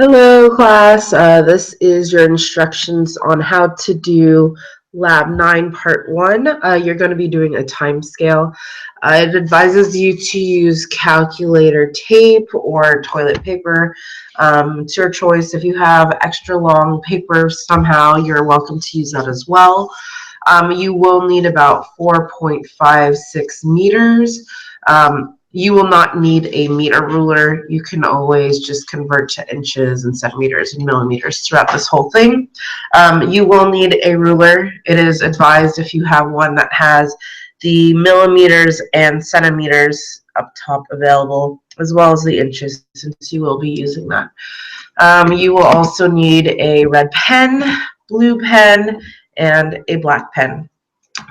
Hello, class. This is your instructions on how to do Lab 9, Part 1. You're going to be doing a time scale. It advises you to use calculator tape or toilet paper. It's your choice. If you have extra long paper somehow, you're welcome to use that as well. You will need about 4.56 meters. You will not need a meter ruler. You can always just convert to inches and centimeters and millimeters throughout this whole thing. You will need a ruler. It is advised if you have one that has the millimeters and centimeters up top available, as well as the inches, since you will be using that. You will also need a red pen, blue pen, and a black pen.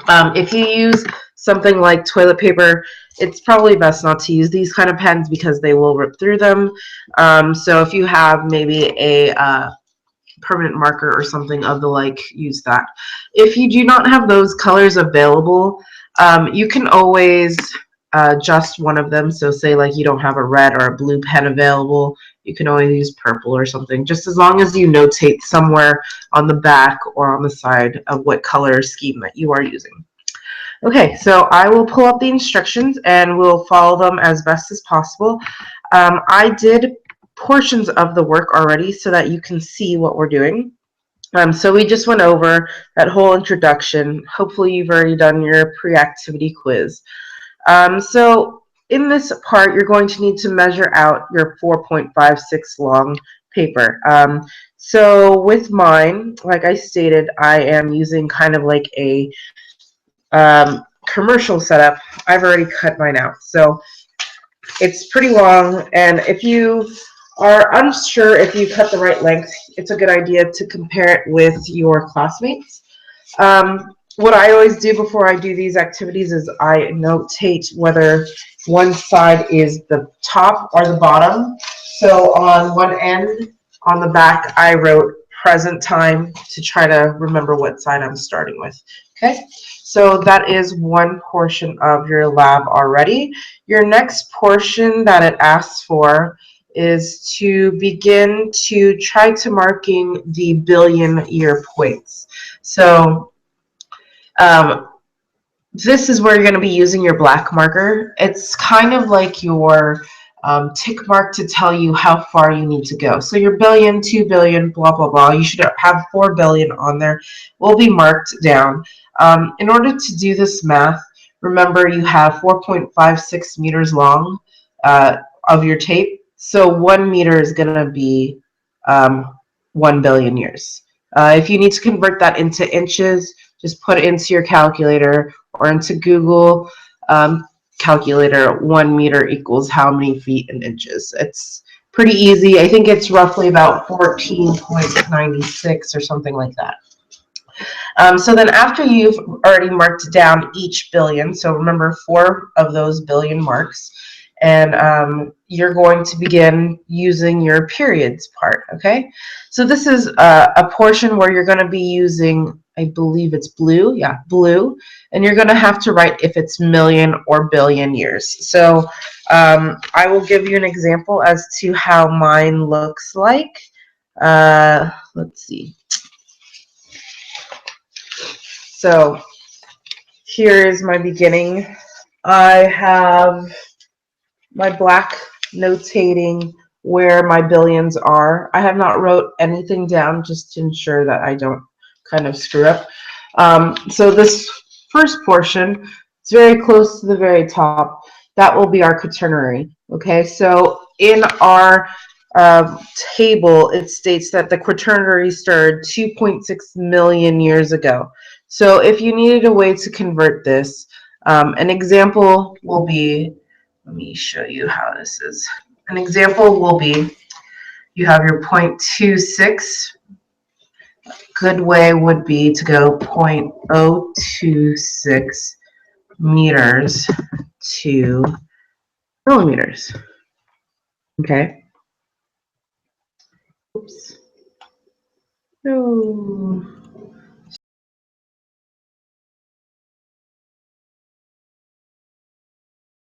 If you use something like toilet paper, it's probably best not to use these kind of pens because they will rip through them. So if you have maybe a permanent marker or something of the like, use that. If you do not have those colors available, you can always adjust one of them. So say like you don't have a red or a blue pen available, you can always use purple or something, just as long as you notate somewhere on the back or on the side of what color scheme that you are using. Okay, so I will pull up the instructions and we'll follow them as best as possible. I did portions of the work already so that you can see what we're doing. So we just went over that whole introduction. Hopefully you've already done your pre-activity quiz. So in this part, you're going to need to measure out your 4.56 long paper. So with mine, like I stated, I am using kind of like a commercial setup. I've already cut mine out. So it's pretty long, and if you are unsure if you cut the right length, it's a good idea to compare it with your classmates. What I always do before I do these activities is I notate whether one side is the top or the bottom. So on one end, on the back, I wrote present time to try to remember what side I'm starting with. Okay, so that is one portion of your lab already. Your next portion that it asks for is to begin to try to marking the billion year points. So this is where you're going to be using your black marker. It's kind of like your tick mark to tell you how far you need to go. So your billion, 2 billion, blah, blah, blah. You should have 4 billion on there. Will be marked down. In order to do this math, remember you have 4.56 meters long of your tape. So 1 meter is going to be 1 billion years. If you need to convert that into inches, just put it into your calculator or into Google calculator. 1 meter equals how many feet in inches. It's pretty easy. I think it's roughly about 14.96 or something like that. So then after you've already marked down each billion, so remember 4 of those billion marks, and you're going to begin using your periods part, okay? So this is a portion where you're going to be using, I believe it's blue, yeah, blue, and you're going to have to write if it's million or billion years. So I will give you an example as to how mine looks like. Let's see. So here is my beginning. I have my black notating where my billions are. I have not wrote anything down just to ensure that I don't kind of screw up. So this first portion, it's very close to the very top. That will be our quaternary. Okay, so in our table, it states that the quaternary started 2.6 million years ago. So if you needed a way to convert this, an example will be, let me show you how this is. An example will be, you have your 0.26. Good way would be to go 0.026 meters to millimeters. Okay. Oops. No.